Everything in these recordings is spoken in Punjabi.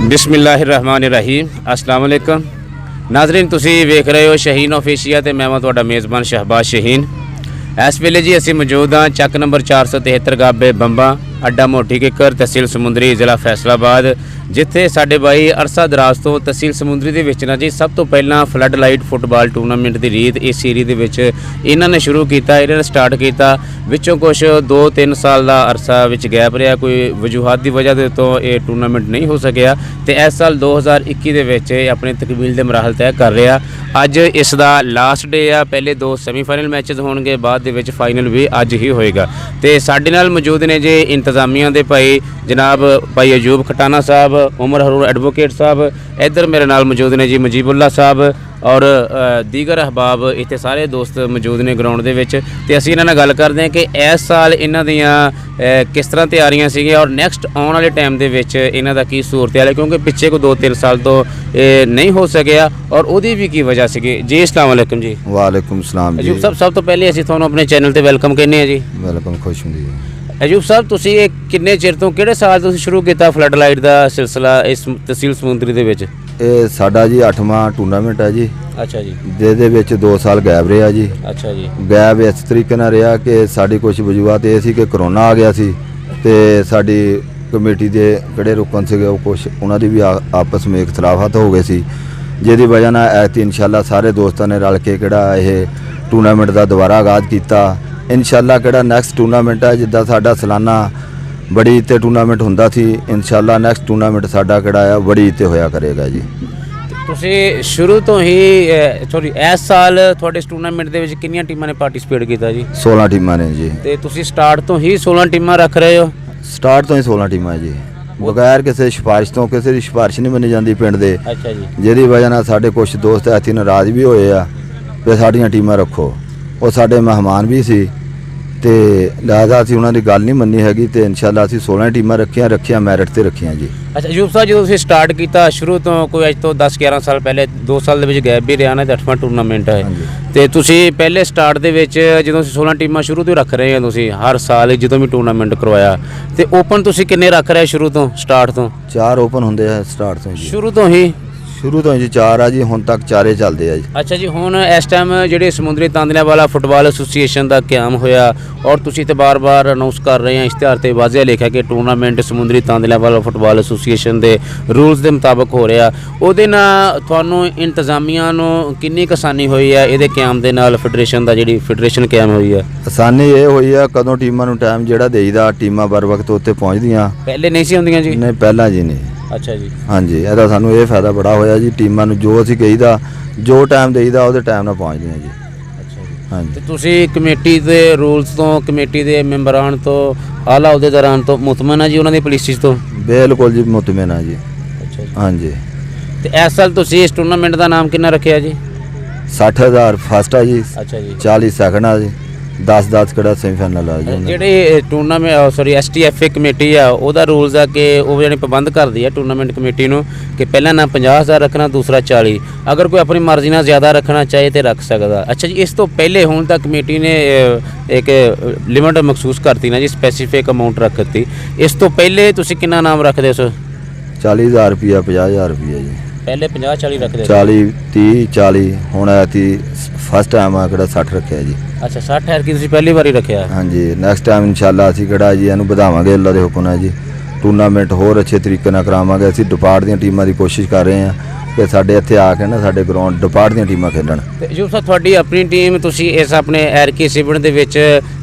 बिस्मिल्लाहिर्रहमानिर्रहीम अस्सलाम वालेकुम नाज़रीन, तुसी वेख रहे हो शहीन ऑफिशियल ते मैं तुहाडा मेज़बान शहबाज शहीन। इस वेले जी असीं मौजूद हाँ चक नंबर 473 गाबे बंबा अड्डा मोटी किकर तहसील समुंदरी ज़िला फैसलाबाद, जिथे साडे बाई अरसा दराज तो तहसील समुंदरी दे विच ना जी सब तो पहला फ्लड लाइट फुटबॉल टूर्नामेंट की रीत इस सीरीज़ दे विच इन्हां ने शुरू किया, इन्हां ने स्टार्ट किया। विचों कुछ 2-3 साल का अरसा विच गैप रहा, कोई वजूहात की वजह तो ये टूर्नामेंट नहीं हो सकिया। तो इस साल 2021 दे विच अपने तकमील के मराहल तय कर रहा। अज इसका लास्ट डे आ, पहले 2 सैमीफाइनल मैचेस होंगे, बाद दे विच फाइनल भी अज ही होएगा। तो साडे नाल मौजूद ने जी इंतजामिया के भाई जनाब भाई अयूब खटाना साहब, उमर हरून एडवोकेट साहब, इधर मेरे नाल मौजूद ने जी मुजीबुल्ला साहब और दीगर अहबाब, इतने सारे दोस्त मौजूद ने ग्राउंड के विच। ते असीं इन्हां नाल गल करते हैं कि इस साल इन्हां दियां किस तरह तैयारियां सीगियां और नैक्सट आने वाले टाइम के विच इन्हां दा की सूरत हाल है, क्योंकि पिछे को 2-3 साल तो नहीं हो सकिया और उहदी भी की वजह सी जी। अस्सलाम वालेकुम जी। वालेकुम सलाम जी। अयूब साहब, सब तो पहले असीं तुहानूं अपने चैनल ते वेलकम कहने हैं जी। वेलकम, खुश हुंदी है। अयूब साहब, तुसीं ये किन्ने चिर तो किहड़े साल तुसीं शुरू किया फ्लड लाइट का सिलसिला इस तहसील समुंदरी दे विच? ये साडा जी 8वां टूर्नामेंट है जी। अच्छा जी। जिहदे विच 2 साल गैप रहा जी। अच्छा जी। गैप इस तरीके नाल रहा कि साडी कुछ वजूहात ये सी कि कोरोना आ गया सी ते साडी कमेटी दे किहड़े रुकन सीगे वो कुछ उन्हां दी भी आपस में इख्तलाफात हो गए सी, जिहदी वजह नाल ऐत इंशाअल्लाह सारे दोस्तां ने रल के किहड़ा ये टूर्नामेंट का दोबारा आगाज़ किया। इंशाअल्लाह किहड़ा नैक्सट टूर्नामेंट है जिद्दां साडा सालाना बड़ी ते टूर्नामेंट हुंदा सी, इंशाअल्लाह नैक्सट टूर्नामेंट साडा किहड़ा है बड़ी ते होया करेगा जी। तुसीं शुरू तो ही सॉरी इस साल तुहाडे इस टूर्नामेंट दे विच किन्नियां टीमां ने पार्टिसिपेट किया जी? 16 टीमां ने जी। ते तुसीं स्टार्ट तो ही 16 टीमां रख रहे हो? स्टार्ट तो ही 16 टीमां जी, बगैर किसी सिफारिश तो किसी की सिफारिश नहीं मनी जाती पिंड दे। अच्छा जी। जिहदी वजह नाल साडे कुछ दोस्त ऐसी नाराज़ भी होए आ कि साडियां टीमां रखो, वो साडे मेहमान भी सी ते लिहाजा असीं उन्हां दी गल नहीं मन्नी हैगी ते इंशाअल्लाह असीं 16 टीमां रखियां मैरिट ते रखियां जी। अच्छा अयूब साहब, जो तुसीं स्टार्ट किया शुरू तो कोई अज तो 10-11 साल पहले 2 साल दे विच गैप भी रहा ना, 8वां टूर्नामेंट है। तो तुसीं पहले स्टार्ट दे विच जदों 16 टीमां शुरू तो रख रहे हैं तुसीं हर साल जदों भी टूर्नामेंट करवाया, तो ओपन तुसीं किन्ने रख रहे शुरू तो स्टार्ट तो? 4 ओपन होंदे आ स्टार्ट तो शुरू तो ही? शुरू तो जी 4 आ जी, हुण तक 4 ही चलते हैं जी। अच्छा जी। हुण इस टाइम जिहड़े समुंदरी तांदलियां वाला फुटबॉल एसोसीएशन का क्याम होया और तुसीं ते बार बार अनाउंस कर रहे हैं, इश्तिहार ते वाज़ेह लिखा कि टूर्नामेंट समुंदरी तांदलियां वाला फुटबॉल एसोसीएशन के रूल्स के मुताबिक हो रहा, उहदे नाल तुहानूं इंतजामिया नूं किन्नी आसानी हुई है इहदे क्याम दे नाल? फेडरेशन का जिहड़ी फेडरेशन क्याम हुई है, आसानी ये हुई है कदों टीमां नूं टाइम जिहड़ा देईदा टीमां बर वक्त उत्ते पहुंचदियां, पहले नहीं सी हुंदियां जी? नहीं पहला जी नहीं। अच्छा जी। हाँ जी, ਇਹਦਾ ਸਾਨੂੰ ਇਹ ਫਾਇਦਾ ਬੜਾ ਹੋਇਆ ਜੀ, ਟੀਮਾਂ ਨੂੰ ਜੋ ਅਸੀਂ ਕਹੀਦਾ ਜੋ ਟਾਈਮ ਦੇਈਦਾ ਉਹਦੇ ਟਾਈਮ ਨਾਲ ਪਹੁੰਚਦੀਆਂ ਜੀ। ਅੱਛਾ ਜੀ। हाँ जी। ਤੇ ਤੁਸੀਂ ਕਮੇਟੀ ਦੇ ਰੂਲਸ ਤੋਂ, ਕਮੇਟੀ ਦੇ ਮੈਂਬਰਾਂ ਤੋਂ, ਆਲਾ ਅਹੁਦੇਦਾਰਾਂ ਤੋਂ ਮੁਤਮਨ ਆ ਜੀ ਉਹਨਾਂ ਦੀ ਪਾਲਿਸੀਜ਼ ਤੋਂ? ਬਿਲਕੁਲ ਜੀ ਮੁਤਮਿਨ ਆ ਜੀ। ਅੱਛਾ ਜੀ। हाँ जी। ਤੇ ਇਸ ਸਾਲ ਤੁਸੀਂ ਇਸ ਟੂਰਨਾਮੈਂਟ ਦਾ ਨਾਮ ਕਿੰਨਾ ਰੱਖਿਆ ਜੀ? 60,000 ਫਸਟ ਆ ਜੀ। ਅੱਛਾ ਜੀ। 40 ਸੈਕਿੰਡ ਆ ਜੀ, 10 ਕਿਹੜਾ ਸੈਮੀਫਾਈਨਲ ਆ ਜੀ। ਜਿਹੜੇ ਟੂਰਨਾਮੈਂਟ ਸੌਰੀ STFA ਕਮੇਟੀ ਆ ਉਹਦਾ ਰੂਲਸ ਆ ਕਿ ਉਹ ਜਾਨੀ ਪ੍ਰਬੰਧ ਕਰਦੀ ਆ ਟੂਰਨਾਮੈਂਟ ਕਮੇਟੀ ਨੂੰ ਕਿ ਪਹਿਲਾਂ ਨਾ 50,000 ਰੱਖਣਾ, ਦੂਸਰਾ 40, ਅਗਰ ਕੋਈ ਆਪਣੀ ਮਰਜ਼ੀ ਨਾਲ ਜ਼ਿਆਦਾ ਰੱਖਣਾ ਚਾਹੇ ਤੇ ਰੱਖ ਸਕਦਾ। ਅੱਛਾ ਜੀ। ਇਸ ਤੋਂ ਪਹਿਲੇ ਹੁਣ ਤੱਕ ਕਮੇਟੀ ਨੇ ਇੱਕ ਲਿਮਟ ਮਖਸੂਸ ਕਰਤੀ ਨਾ ਜੀ, ਸਪੈਸੀਫਿਕ ਅਮਾਊਂਟ ਰੱਖਤੀ। ਇਸ ਤੋਂ ਪਹਿਲੇ ਤੁਸੀਂ ਕਿੰਨਾ ਨਾਮ ਰੱਖਦੇ ਹੋ? 40,000 ਰੁਪਇਆ, 50,000 ਰੁਪਇਆ ਜੀ। ਪਹਿਲੇ 50-40 ਰੱਖਦੇ? 40 30 40 ਹੁਣ ਐਤੀ ਫਸਟ ਟਾਈਮ ਆ ਕਿਹੜਾ 60 ਰੱਖਿਆ ਜੀ। ਅੱਛਾ, 60 ਹੈ ਕਿ ਤੁਸੀਂ ਪਹਿਲੀ ਵਾਰੀ ਰੱਖਿਆ? ਹਾਂਜੀ, ਨੈਕਸਟ ਟਾਈਮ ਇਨਸ਼ਾਅੱਲਾ ਅਸੀਂ ਕਿਹੜਾ ਜੀ ਇਹਨੂੰ ਵਧਾਵਾਂਗੇ, ਅੱਲਾ ਦੇ ਹੁਕਮ ਨਾਲ ਜੀ। ਟੂਰਨਾਮੈਂਟ ਹੋਰ ਅੱਛੇ ਤਰੀਕੇ ਨਾਲ ਕਰਾਵਾਂਗੇ। ਅਸੀਂ ਡਿਪਾਰਟ ਦੀਆਂ ਟੀਮਾਂ ਦੀ ਕੋਸ਼ਿਸ਼ ਕਰ ਰਹੇ ਹਾਂ ਕਿ ਸਾਡੇ ਇੱਥੇ ਆ ਕੇ ਨਾ ਸਾਡੇ ਗਰਾਊਂਡ ਡਿਪਾਰਟ ਦੀਆਂ ਟੀਮਾਂ ਖੇਡਣ। ਤੇ ਜੋ ਸਰ ਤੁਹਾਡੀ ਆਪਣੀ ਟੀਮ, ਤੁਸੀਂ ਇਸ ਆਪਣੇ ਐਰਕੀ ਸਿਵਣ ਦੇ ਵਿੱਚ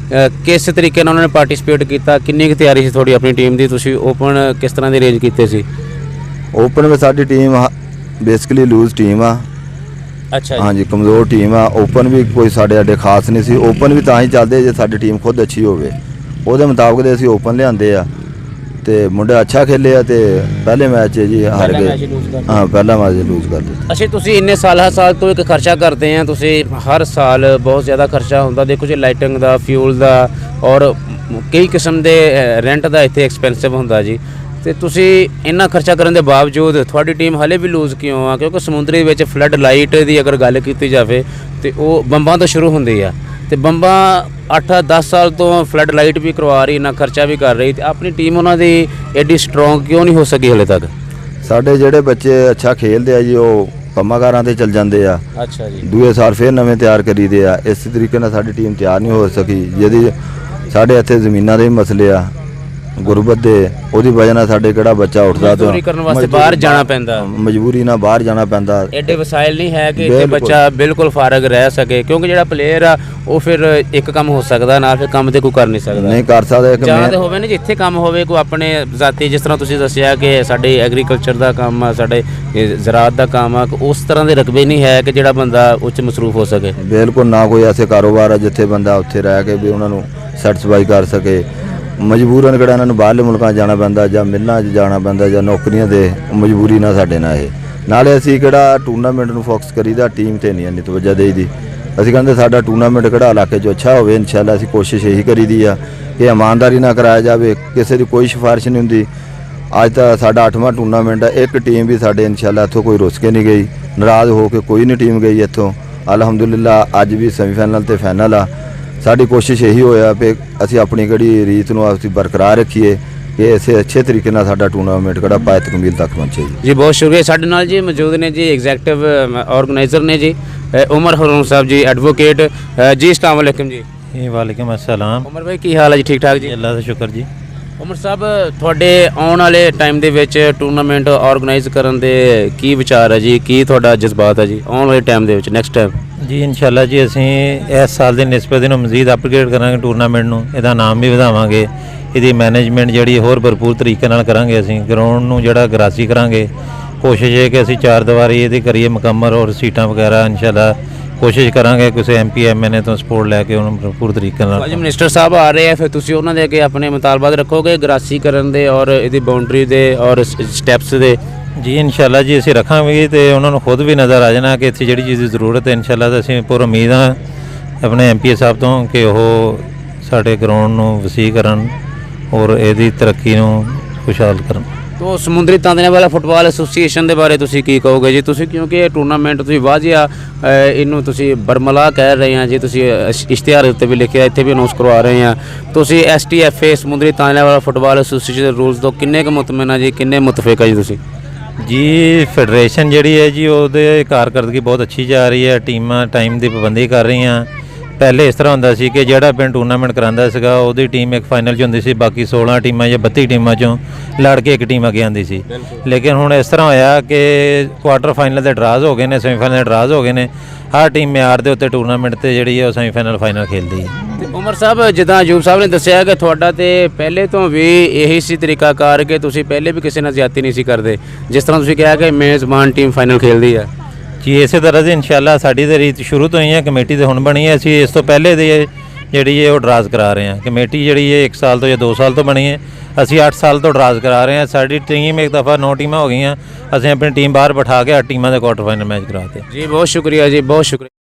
ਕਿਸ ਤਰੀਕੇ ਨਾਲ ਉਹਨਾਂ ਨੇ ਪਾਰਟਿਸਿਪੇਟ ਕੀਤਾ? ਕਿੰਨੀ ਕੁ ਤਿਆਰੀ ਸੀ ਤੁਹਾਡੀ ਆਪਣੀ ਟੀਮ ਦੀ? ਤੁਸੀਂ ਓਪਨ ਕਿਸ ਤਰ੍ਹਾਂ ਦੇ ਅਰੇਂਜ ਕੀਤੇ ਸੀ? ਓਪਨ ਵਿੱਚ ਸਾਡੀ ਟੀਮ ਬੇਸਿਕਲੀ ਲੂਜ਼ ਟੀਮ ਆ। ਅੱਛਾ हाँ जी, कमज़ोर टीम आ। ओपन भी कोई साढ़े आडे खास नहीं सी। ओपन भी तां ही चलते जे साडी टीम खुद अच्छी होवे, ਉਹਦੇ ਮੁਤਾਬਕ ਦੇ ਅਸੀਂ ਓਪਨ ਲਿਆਂਦੇ ਆ ਤੇ ਮੁੰਡੇ ਅੱਛਾ ਖੇਲੇ ਆ ਤੇ ਪਹਿਲੇ ਮੈਚ ਜੀ ਹਾਰ ਗਏ। ਹਾਂ, ਪਹਿਲਾ ਮੈਚ ਲੂਜ਼ ਕਰ ਦਿੱਤਾ। ਅੱਛਾ, ਤੁਸੀਂ ਇੰਨੇ ਸਾਲ ਤੋਂ ਇੱਕ ਖਰਚਾ ਕਰਦੇ ਆ, ਤੁਸੀਂ ਹਰ ਸਾਲ ਬਹੁਤ ਜ਼ਿਆਦਾ ਖਰਚਾ ਹੁੰਦਾ, ਦੇਖੋ ਜੀ ਲਾਈਟਿੰਗ ਦਾ, ਫਿਊਲ ਦਾ ਔਰ ਕਈ ਕਿਸਮ ਦੇ ਰੈਂਟ ਦਾ ਇੱਥੇ ਐਕਸਪੈਂਸਿਵ ਹੁੰਦਾ ਜੀ। ਤੇ ਤੁਸੀਂ ਇੰਨਾ ਖਰਚਾ ਕਰਨ ਦੇ ਬਾਵਜੂਦ ਤੁਹਾਡੀ ਟੀਮ ਹਲੇ ਵੀ ਲੂਜ਼ ਕਿਉਂ ਆ? ਕਿਉਂਕਿ ਸਮੁੰਦਰੀ ਵਿੱਚ ਫਲੱਡ ਲਾਈਟ ਦੀ ਅਗਰ ਗੱਲ ਕੀਤੀ ਜਾਵੇ ਤੇ ਉਹ ਬੰਬਾਂ ਤੋਂ ਸ਼ੁਰੂ ਹੁੰਦੀ ਆ ਤੇ ਬੰਬਾਂ 8-10 ਸਾਲ ਤੋਂ ਫਲੱਡ ਲਾਈਟ ਵੀ ਕਰਵਾ ਰਹੀ, ਇੰਨਾ ਖਰਚਾ ਵੀ ਕਰ ਰਹੀ, ਤੇ ਆਪਣੀ ਟੀਮ ਉਹਨਾਂ ਦੀ ਐਡੀ ਸਟਰੋਂਗ ਕਿਉਂ ਨਹੀਂ ਹੋ ਸਕੀ ਹਲੇ ਤੱਕ? ਸਾਡੇ ਜਿਹੜੇ ਬੱਚੇ ਅੱਛਾ ਖੇਲਦੇ ਆ ਜੀ ਉਹ ਕੰਮਾਂ-ਕਾਰਾਂ ਤੇ ਚੱਲ ਜਾਂਦੇ ਆ। ਅੱਛਾ ਜੀ। ਦੂਏ ਸਾਲ ਫਿਰ ਨਵੇਂ ਤਿਆਰ ਕਰੀਦੇ ਆ। ਇਸ ਤਰੀਕੇ ਨਾਲ ਸਾਡੀ ਟੀਮ ਤਿਆਰ ਨਹੀਂ ਹੋ ਸਕੀ। ਜਿਹਦੀ ਸਾਡੇ ਇੱਥੇ ਜ਼ਮੀਨਾਂ ਦੇ ਵੀ ਮਸਲੇ ਆ, ਗੁਰਬਤ ਦੇ, ਉਹਦੀ ਵਜ੍ਹਾ ਨਾਲ ਸਾਡੇ ਕਿਹੜਾ ਬੱਚਾ ਉੱਠਦਾ ਮਜ਼ਦੂਰੀ ਕਰਨ ਵਾਸਤੇ ਬਾਹਰ ਜਾਣਾ ਪੈਂਦਾ, ਮਜਬੂਰੀ ਨਾਲ ਬਾਹਰ ਜਾਣਾ ਪੈਂਦਾ। ਐਡੇ ਵਸਾਇਲ ਨਹੀਂ ਹੈ ਕਿ ਇੱਥੇ ਬੱਚਾ ਬਿਲਕੁਲ ਫਾਰਗ ਰਹਿ ਸਕੇ, ਕਿਉਂਕਿ ਜਿਹੜਾ ਪਲੇਅਰ ਆ ਉਹ ਫਿਰ ਇੱਕ ਕੰਮ ਹੋ ਸਕਦਾ ਨਾਲ, ਫਿਰ ਕੰਮ ਤੇ ਕੋਈ ਕਰ ਨਹੀਂ ਸਕਦਾ। ਨਹੀਂ ਕਰ ਸਕਦਾ। ਇੱਕ ਜਾਂ ਤੇ ਹੋਵੇ ਨਾ ਜਿੱਥੇ ਕੰਮ ਹੋਵੇ ਕੋਈ ਆਪਣੇ ਜ਼ਾਤੀ, ਜਿਸ ਤਰ੍ਹਾਂ ਤੁਸੀਂ ਦੱਸਿਆ ਕਿ ਸਾਡੇ ਐਗਰੀਕਲਚਰ ਦਾ ਕੰਮ ਆ, ਸਾਡੇ ਜ਼ਰਾਅਤ ਦਾ ਕੰਮ ਆ, ਉਸ ਤਰ੍ਹਾਂ ਦੇ ਰਕਬੇ ਨਹੀਂ ਹੈ ਕਿ ਜਿਹੜਾ ਬੰਦਾ ਉੱਚ ਮਸਰੂਫ ਹੋ ਸਕੇ। ਬਿਲਕੁਲ ਨਾ ਕੋਈ ਐਸੇ ਕਾਰੋਬਾਰ ਆ ਜਿੱਥੇ ਬੰਦਾ ਉੱਥੇ ਰਹਿ ਕੇ ਵੀ ਉਹਨਾਂ ਨੂੰ ਸੈਟੀਸਫਾਈ ਕਰ ਸਕੇ। ਮਜਬੂਰਨ ਕਿਹੜਾ ਇਹਨਾਂ ਨੂੰ ਬਾਹਰਲੇ ਮੁਲਕਾਂ ਜਾਣਾ ਪੈਂਦਾ, ਜਾਂ ਮਿਲਾਂ 'ਚ ਜਾਣਾ ਪੈਂਦਾ, ਜਾਂ ਨੌਕਰੀਆਂ ਦੇ ਮਜਬੂਰੀ ਨਾਲ ਸਾਡੇ ਨਾਲ ਇਹ। ਨਾਲੇ ਅਸੀਂ ਕਿਹੜਾ ਟੂਰਨਾਮੈਂਟ ਨੂੰ ਫੋਕਸ ਕਰੀਦਾ, ਟੀਮ ਤੇ ਨਹੀਂ ਇੰਨੀ ਤਵੱਜੋ ਦੇਈਦੀ। ਅਸੀਂ ਕਹਿੰਦੇ ਸਾਡਾ ਟੂਰਨਾਮੈਂਟ ਕਿਹੜਾ ਇਲਾਕੇ 'ਚ ਅੱਛਾ ਹੋਵੇ। ਇਨਸ਼ਾਅੱਲਾ ਅਸੀਂ ਕੋਸ਼ਿਸ਼ ਇਹੀ ਕਰੀਦੀ ਆ ਕਿ ਇਮਾਨਦਾਰੀ ਨਾਲ ਕਰਾਇਆ ਜਾਵੇ, ਕਿਸੇ ਦੀ ਕੋਈ ਸਿਫਾਰਿਸ਼ ਨਹੀਂ ਹੁੰਦੀ। ਅੱਜ ਤਾਂ ਸਾਡਾ 8ਵਾਂ ਟੂਰਨਾਮੈਂਟ ਆ, ਇੱਕ ਟੀਮ ਵੀ ਸਾਡੇ ਇਨਸ਼ਾਅੱਲਾ ਇੱਥੋਂ ਕੋਈ ਰੁੱਸ ਕੇ ਨਹੀਂ ਗਈ, ਨਾਰਾਜ਼ ਹੋ ਕੇ ਕੋਈ ਨਹੀਂ ਟੀਮ ਗਈ ਇੱਥੋਂ। ਅਲਹਮਦੁਲਿਲਾ ਅੱਜ ਵੀ ਸੈਮੀਫਾਈਨਲ ਤੇ ਫਾਈਨਲ ਆ। ਸਾਡੀ ਕੋਸ਼ਿਸ਼ ਇਹੀ ਹੋਇਆ ਕਿ ਅਸੀਂ ਆਪਣੀ ਕਿਹੜੀ ਰੀਤ ਨੂੰ ਅਸੀਂ ਬਰਕਰਾਰ ਰੱਖੀਏ ਕਿ ਇਸੇ ਅੱਛੇ ਤਰੀਕੇ ਨਾਲ ਸਾਡਾ ਟੂਰਨਾਮੈਂਟ ਕਿਹੜਾ ਪਾਇ ਤਕਮੀਲ ਤੱਕ ਪਹੁੰਚੇ ਜੀ। ਬਹੁਤ ਸ਼ੁਕਰੀਆ। ਸਾਡੇ ਨਾਲ ਜੀ ਮੌਜੂਦ ਨੇ ਜੀ ਐਗਜ਼ੈਕਟਿਵ ਆਰਗੇਨਾਈਜ਼ਰ ਨੇ ਜੀ ਉਮਰ ਹरून ਸਾਹਿਬ ਜੀ, ਐਡਵੋਕੇਟ ਜੀ। अस्सलाम वालेकुम जी। वालेकुम अस्सलाम। ਉਮਰ ਭਾਈ ਕੀ ਹਾਲ ਹੈ ਜੀ? ਠੀਕ ਠਾਕ ਜੀ? अल्लाह का शुक्र जी। ਉਮਰ ਸਾਹਿਬ, ਤੁਹਾਡੇ ਆਉਣ ਵਾਲੇ ਟਾਈਮ ਦੇ ਵਿੱਚ ਟੂਰਨਾਮੈਂਟ ਆਰਗੇਨਾਈਜ਼ ਕਰਨ ਦੇ ਕੀ ਵਿਚਾਰ ਹੈ ਜੀ? ਕੀ ਤੁਹਾਡਾ ਜਜ਼ਬਾਤ ਹੈ ਜੀ ਆਉਣ ਵਾਲੇ ਟਾਈਮ ਦੇ ਵਿੱਚ, ਨੈਕਸਟ ਟਾਈਮ? ਜੀ ਇਨਸ਼ਾਅੱਲਾ ਜੀ ਅਸੀਂ ਇਸ ਸਾਲ ਦੀ ਨਿਸਬਤ ਨੂੰ ਮਜ਼ੀਦ ਅਪਗ੍ਰੇਡ ਕਰਾਂਗੇ ਟੂਰਨਾਮੈਂਟ ਨੂੰ, ਇਹਦਾ ਨਾਮ ਵੀ ਵਧਾਵਾਂਗੇ, ਇਹਦੀ ਮੈਨੇਜਮੈਂਟ ਜਿਹੜੀ ਹੋਰ ਭਰਪੂਰ ਤਰੀਕੇ ਨਾਲ ਕਰਾਂਗੇ। ਅਸੀਂ ਗਰਾਊਂਡ ਨੂੰ ਜਿਹੜਾ ਗਰਾਸੀ ਕਰਾਂਗੇ, ਕੋਸ਼ਿਸ਼ ਹੈ ਕਿ ਅਸੀਂ 4 ਦੀਵਾਰੀ ਇਹਦੀ ਕਰੀਏ ਮੁਕੰਮਲ, ਔਰ ਸੀਟਾਂ ਵਗੈਰਾ ਇਨਸ਼ਾਅੱਲਾ ਕੋਸ਼ਿਸ਼ ਕਰਾਂਗੇ ਕਿਸੇ MP MNA ਤੋਂ ਸਪੋਰਟ ਲੈ ਕੇ ਉਹਨੂੰ ਭਰਪੂਰ ਤਰੀਕੇ ਨਾਲ। ਅੱਜ ਮਿਨਿਸਟਰ ਸਾਹਿਬ ਆ ਰਹੇ ਆ, ਫਿਰ ਤੁਸੀਂ ਉਹਨਾਂ ਦੇ ਅੱਗੇ ਆਪਣੇ ਮੁਤਾਲਬਾਤ ਰੱਖੋਗੇ ਗਰਾਸੀ ਕਰਨ ਦੇ ਔਰ ਇਹਦੀ ਬਾਉਂਡਰੀ ਦੇ ਔਰ ਸਟੈਪਸ ਦੇ? ਜੀ ਇਨਸ਼ਾਅੱਲਾ ਜੀ ਅਸੀਂ ਰੱਖਾਂਗੇ, ਤੇ ਉਹਨਾਂ ਨੂੰ ਖੁਦ ਵੀ ਨਜ਼ਰ ਆ ਜਾਣਾ ਕਿ ਇੱਥੇ ਜਿਹੜੀ ਚੀਜ਼ ਦੀ ਜ਼ਰੂਰਤ ਹੈ। ਇਨਸ਼ਾਅੱਲਾ ਤਾਂ ਅਸੀਂ ਪੂਰੀ ਉਮੀਦ ਹਾਂ ਆਪਣੇ MPA ਸਾਹਿਬ ਤੋਂ ਕਿ ਉਹ ਸਾਡੇ ਗਰਾਊਂਡ ਨੂੰ ਵਸੀਹ ਕਰਨ ਔਰ ਇਹਦੀ ਤਰੱਕੀ ਨੂੰ ਖੁਸ਼ਹਾਲ ਕਰਨ। ਤੋ ਸਮੁੰਦਰੀ ਤਾਂਦਿਆਂ ਵਾਲਾ ਫੁੱਟਬਾਲ ਐਸੋਸੀਏਸ਼ਨ ਦੇ ਬਾਰੇ ਤੁਸੀਂ ਕੀ ਕਹੋਗੇ ਜੀ? ਤੁਸੀਂ ਕਿਉਂਕਿ ਇਹ ਟੂਰਨਾਮੈਂਟ ਤੁਸੀਂ ਵਾਜਿਆ ਇਹਨੂੰ ਤੁਸੀਂ ਬਰਮਲਾ ਕਹਿ ਰਹੇ ਆ ਜੀ, ਤੁਸੀਂ ਇਸ਼ਤਿਹਾਰ ਉੱਤੇ ਵੀ ਲਿਖਿਆ, ਇੱਥੇ ਵੀ ਅਨਾਉਂਸ ਕਰਵਾ ਰਹੇ ਆ। ਤੁਸੀਂ STFA ਸਮੁੰਦਰੀ ਤਾਂਦਿਆਂ ਵਾਲਾ ਫੁੱਟਬਾਲ ਐਸੋਸੀਏਸ਼ਨ ਦੇ ਰੂਲਸ ਤੋਂ ਕਿੰਨੇ ਕੁ ਮੁਤਮਿਨ ਆ ਜੀ, ਕਿੰਨੇ ਮੁਤਫਿਕ ਆ ਜੀ ਤੁਸੀਂ? ਜੀ ਫੈਡਰੇਸ਼ਨ ਜਿਹੜੀ ਹੈ ਜੀ ਉਹਦੇ ਕਾਰਕਰਦਗੀ ਬਹੁਤ ਅੱਛੀ ਜਾ ਰਹੀ ਹੈ। ਟੀਮਾਂ ਟਾਈਮ ਦੀ ਪਾਬੰਦੀ ਕਰ ਰਹੀਆਂ। ਪਹਿਲੇ ਇਸ ਤਰ੍ਹਾਂ ਹੁੰਦਾ ਸੀ ਕਿ ਜਿਹੜਾ ਪਿੰਡ ਟੂਰਨਾਮੈਂਟ ਕਰਾਉਂਦਾ ਸੀਗਾ ਉਹਦੀ ਟੀਮ ਇੱਕ ਫਾਈਨਲ 'ਚ ਹੁੰਦੀ ਸੀ, ਬਾਕੀ 16 ਟੀਮਾਂ ਜਾਂ 32 ਟੀਮਾਂ 'ਚੋਂ ਲੜ ਕੇ ਇੱਕ ਟੀਮ ਅੱਗੇ ਆਉਂਦੀ ਸੀ। ਲੇਕਿਨ ਹੁਣ ਇਸ ਤਰ੍ਹਾਂ ਹੋਇਆ ਕਿ ਕੁਆਟਰ ਫਾਈਨਲ ਦੇ ਡਰਾਜ਼ ਹੋ ਗਏ ਨੇ, ਸੈਮੀਫਾਈਨਲ ਦੇ ਡਰਾਜ਼ ਹੋ ਗਏ ਨੇ। ਹਰ ਟੀਮ ਮਿਆਰ ਦੇ ਉੱਤੇ ਟੂਰਨਾਮੈਂਟ ਤੇ ਜਿਹੜੀ ਹੈ ਉਹ ਸੈਮੀਫਾਈਨਲ ਫਾਈਨਲ ਖੇਡਦੀ ਹੈ। ਉਮਰ ਸਾਹਿਬ, ਜਿੱਦਾਂ ਅਯੂਬ ਸਾਹਿਬ ਨੇ ਦੱਸਿਆ ਕਿ ਤੁਹਾਡਾ ਤੇ ਪਹਿਲੇ ਤੋਂ ਵੀ ਇਹੀ ਸੀ ਤਰੀਕਾਕਾਰ ਕਿ ਤੁਸੀਂ ਪਹਿਲੇ ਵੀ ਕਿਸੇ ਨਾਲ ਜ਼ਿਆਦਤੀ ਨਹੀਂ ਸੀ ਕਰਦੇ, ਜਿਸ ਤਰ੍ਹਾਂ ਤੁਸੀਂ ਕਿਹਾ ਕਿ ਮੇਜ਼ਬਾਨ ਟੀਮ ਫਾਈਨਲ ਖੇਡਦੀ ਹੈ ਜੀ। ਇਸੇ ਤਰ੍ਹਾਂ ਦੀ ਇਨਸ਼ਾਅੱਲਾ ਸਾਡੀ ਤਾਂ ਰੀਤ ਸ਼ੁਰੂ ਤੋਂ ਹੀ ਹੈ, ਕਮੇਟੀ ਤੇ ਹੁਣ ਬਣੀ ਹੈ। ਅਸੀਂ ਇਸ ਤੋਂ ਪਹਿਲੇ ਦੇ ਜਿਹੜੀ ਹੈ ਉਹ ਡਰਾਜ਼ ਕਰਾ ਰਹੇ ਹਾਂ। ਕਮੇਟੀ ਜਿਹੜੀ ਹੈ 1 ਸਾਲ ਤੋਂ ਜਾਂ 2 ਸਾਲ ਤੋਂ ਬਣੀ ਹੈ, ਅਸੀਂ 8 ਸਾਲ ਤੋਂ ਡਰਾਜ਼ ਕਰਾ ਰਹੇ ਹਾਂ। ਸਾਡੀ ਟੀਮ ਇੱਕ ਦਫਾ 9 ਟੀਮਾਂ ਹੋ ਗਈਆਂ, ਅਸੀਂ ਆਪਣੀ ਟੀਮ ਬਾਹਰ ਬਿਠਾ ਕੇ 8 ਟੀਮਾਂ ਦੇ ਕੁਆਟਰ ਫਾਈਨਲ ਮੈਚ ਕਰਾਤੇ ਜੀ। ਬਹੁਤ ਸ਼ੁਕਰੀਆ ਜੀ, ਬਹੁਤ ਸ਼ੁਕਰੀਆ।